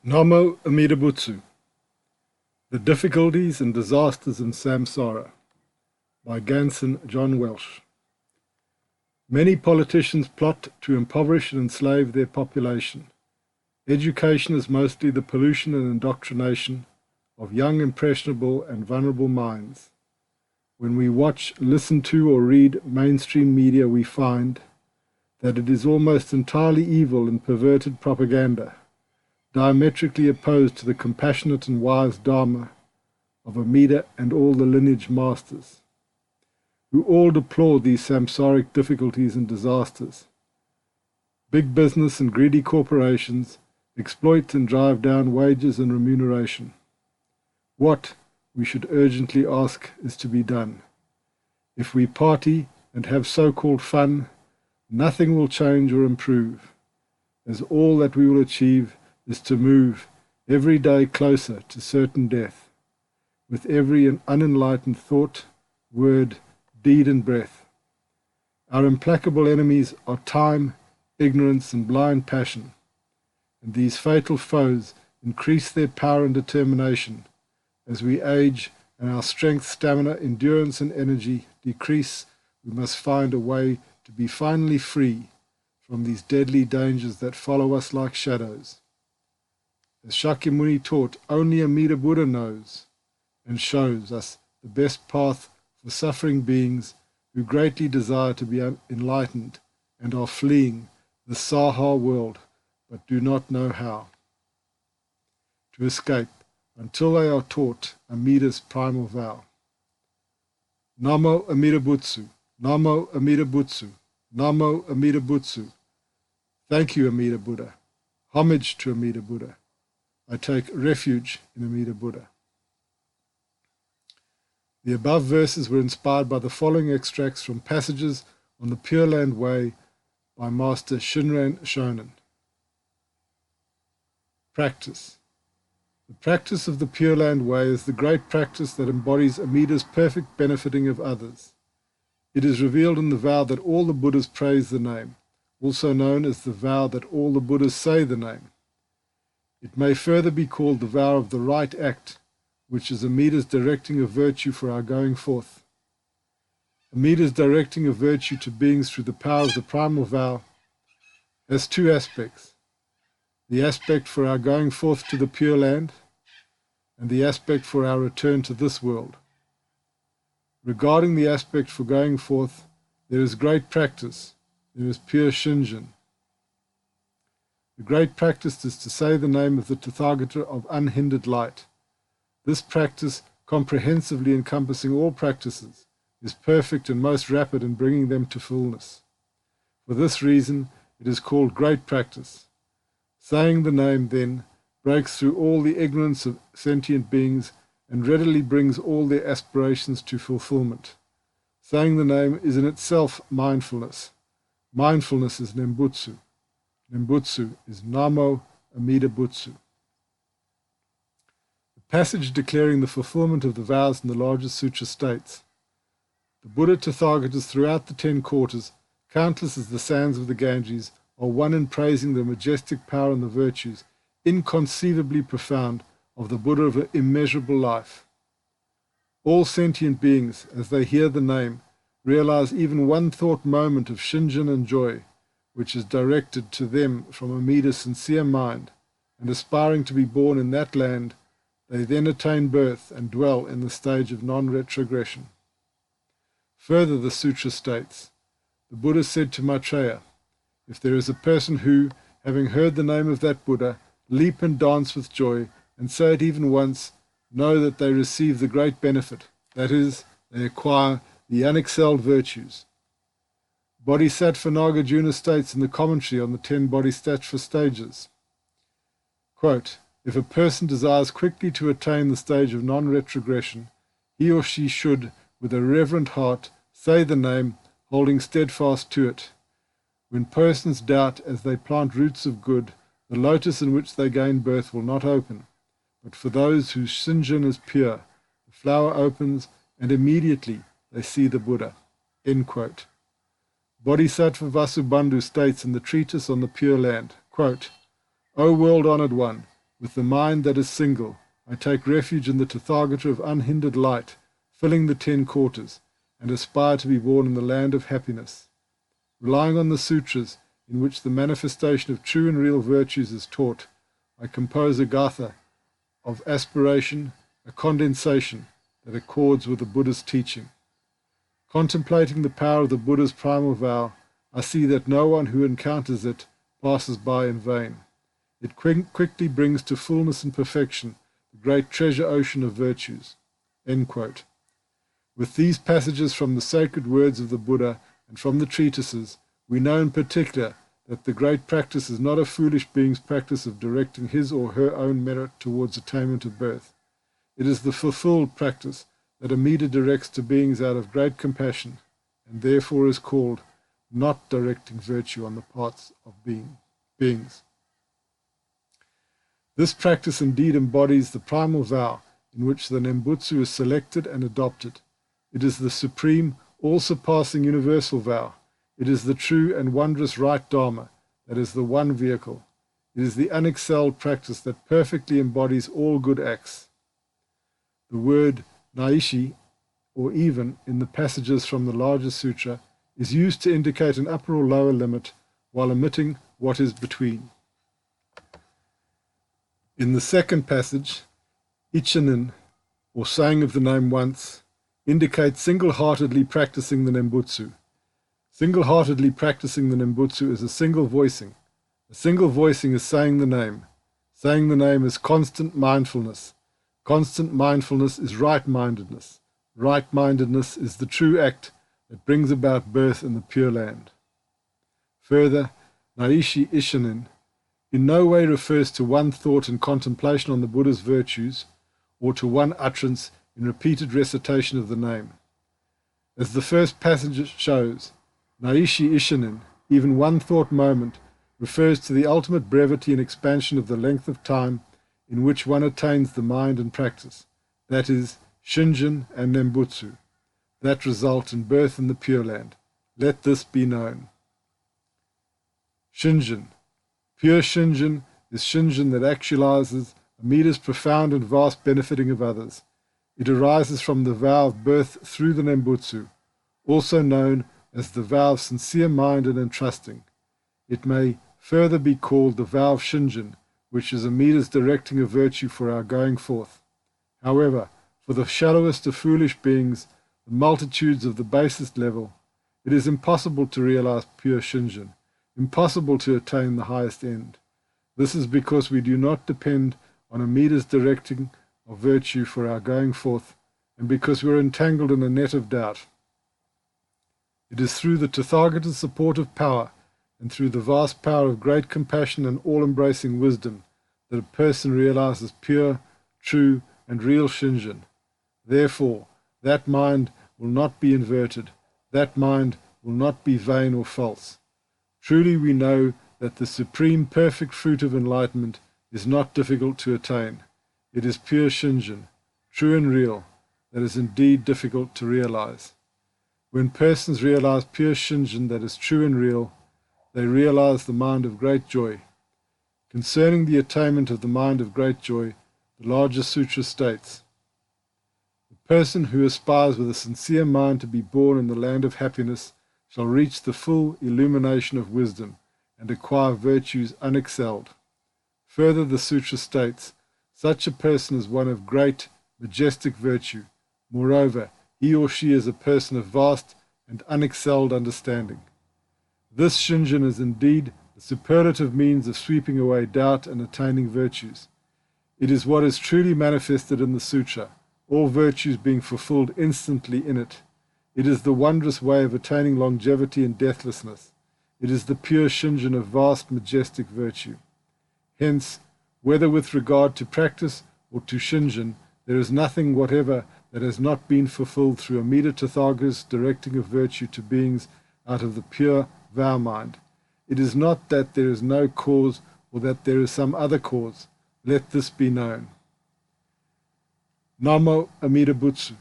Namo Amida Butsu, The Difficulties and Disasters in Samsara, by Gansen, John Welch. Many politicians plot to impoverish and enslave their population. Education is mostly the pollution and indoctrination of young, impressionable, and vulnerable minds. When we watch, listen to, or read mainstream media, we find that it is almost entirely evil and perverted propaganda, diametrically opposed to the compassionate and wise Dharma of Amida and all the lineage masters, who all deplore these samsaric difficulties and disasters. Big business and greedy corporations exploit and drive down wages and remuneration. What, we should urgently ask, is to be done? If we party and have so-called fun, nothing will change or improve, as all that we will achieve is to move every day closer to certain death, with every unenlightened thought, word, deed, and breath. Our implacable enemies are time, ignorance, and blind passion, and these fatal foes increase their power and determination. As we age and our strength, stamina, endurance, and energy decrease, we must find a way to be finally free from these deadly dangers that follow us like shadows. As Shakyamuni taught, only Amida Buddha knows and shows us the best path for suffering beings who greatly desire to be enlightened and are fleeing the Saha world but do not know how to escape until they are taught Amida's primal vow. Namo Amida Butsu, Namo Amida Butsu, Namo Amida Butsu. Thank you, Amida Buddha. Homage to Amida Buddha. I take refuge in Amida Buddha. The above verses were inspired by the following extracts from passages on the Pure Land Way by masterShinran Shonen. Practice. The practice of the Pure Land Way is the great practice that embodies Amida's perfect benefiting of others. It is revealed in the vow that all the Buddhas praise the name, also known as the vow that all the Buddhas say the name. It may further be called the vow of the right act, which is Amida's directing of virtue for our going forth. Amida's directing of virtue to beings through the power of the primal vow has two aspects: the aspect for our going forth to the Pure Land, and the aspect for our return to this world. Regarding the aspect for going forth, there is great practice, there is pure shinjin. The great practice is to say the name of the Tathagata of unhindered light. This practice, comprehensively encompassing all practices, is perfect and most rapid in bringing them to fullness. For this reason, it is called great practice. Saying the name, then, breaks through all the ignorance of sentient beings and readily brings all their aspirations to fulfillment. Saying the name is in itself mindfulness. Mindfulness is Nembutsu. Nembutsu is Namo Amida Butsu. The passage declaring the fulfillment of the vows in the largest sutra states, the Buddha Tathagatas throughout the 10 quarters, countless as the sands of the Ganges, are one in praising the majestic power and the virtues, inconceivably profound, of the Buddha of immeasurable life. All sentient beings, as they hear the name, realize even one thought moment of shinjin and joy, which is directed to them from Amida's sincere mind, and aspiring to be born in that land, they then attain birth and dwell in the stage of non-retrogression. Further, the sutra states, the Buddha said to Maitreya, if there is a person who, having heard the name of that Buddha, leap and dance with joy, and say it even once, know that they receive the great benefit, that is, they acquire the unexcelled virtues. Bodhisattva Nagarjuna states in the commentary on the 10 Bodhisattva stages, quote, if a person desires quickly to attain the stage of non-retrogression, he or she should, with a reverent heart, say the name, holding steadfast to it. When persons doubt as they plant roots of good, the lotus in which they gain birth will not open. But for those whose shinjin is pure, the flower opens, and immediately they see the Buddha. End quote. Bodhisattva Vasubandhu states in the treatise on the Pure Land, quote, O world-honored one, With the mind that is single, I take refuge in the Tathagata of unhindered light, filling the 10 quarters, and aspire to be born in the land of happiness. Relying on the sutras, in which the manifestation of true and real virtues is taught, I compose a gatha of aspiration, a condensation that accords with the Buddha's teaching. Contemplating the power of the Buddha's primal vow, I see that no one who encounters it passes by in vain. It quickly brings to fullness and perfection the great treasure ocean of virtues." End quote. With these passages from the sacred words of the Buddha and from the treatises, we know in particular that the great practice is not a foolish being's practice of directing his or her own merit towards attainment of birth. It is the fulfilled practice that Amida directs to beings out of great compassion, and therefore is called not directing virtue on the parts of beings. This practice indeed embodies the primal vow in which the Nembutsu is selected and adopted. It is the supreme, all-surpassing universal vow. It is the true and wondrous right Dharma that is the one vehicle. It is the unexcelled practice that perfectly embodies all good acts. The word naishi, or even, in the passages from the larger sutra, is used to indicate an upper or lower limit, while omitting what is between. In the second passage, ichinin, or saying of the name once, indicates single-heartedly practicing the Nembutsu. Single-heartedly practicing the Nembutsu is a single voicing. A single voicing is saying the name. Saying the name is constant mindfulness. Constant mindfulness is right-mindedness. Right-mindedness is the true act that brings about birth in the Pure Land. Further, Naishi Ishinin in no way refers to one thought and contemplation on the Buddha's virtues, or to one utterance in repeated recitation of the name. As the first passage shows, Naishi Ishinin, even one thought moment, refers to the ultimate brevity and expansion of the length of time in which one attains the mind and practice, that is, shinjin and nembutsu, that result in birth in the Pure Land. Let this be known. Shinjin. Pure shinjin is shinjin that actualizes Amida's profound and vast benefiting of others. It arises from the vow of birth through the nembutsu, also known as the vow of sincere mind and entrusting. It may further be called the vow of shinjin, which is Amida's directing of virtue for our going forth. However, for the shallowest of foolish beings, the multitudes of the basest level, it is impossible to realize pure shinjin, impossible to attain the highest end. This is because we do not depend on Amida's directing of virtue for our going forth, and because we are entangled in a net of doubt. It is through the Tathagata's supportive power, and through the vast power of great compassion and all-embracing wisdom, that a person realizes pure, true, and real shinjin. Therefore, that mind will not be inverted, that mind will not be vain or false. Truly we know that the supreme perfect fruit of enlightenment is not difficult to attain. It is pure shinjin, true and real, that is indeed difficult to realize. When persons realize pure shinjin that is true and real, they realize the mind of great joy. Concerning the attainment of the mind of great joy, the larger sutra states, "The person who aspires with a sincere mind to be born in the land of happiness shall reach the full illumination of wisdom and acquire virtues unexcelled." Further, the sutra states, "Such a person is one of great, majestic virtue. Moreover, he or she is a person of vast and unexcelled understanding." This shinjin is indeed the superlative means of sweeping away doubt and attaining virtues. It is what is truly manifested in the sutra, all virtues being fulfilled instantly in it. It is the wondrous way of attaining longevity and deathlessness. It is the pure shinjin of vast, majestic virtue. Hence, whether with regard to practice or to shinjin, there is nothing whatever that has not been fulfilled through Amida Tathagata's directing of virtue to beings out of the pure vow mind. It is not that there is no cause or that there is some other cause. Let this be known. Namo Amida Butsu.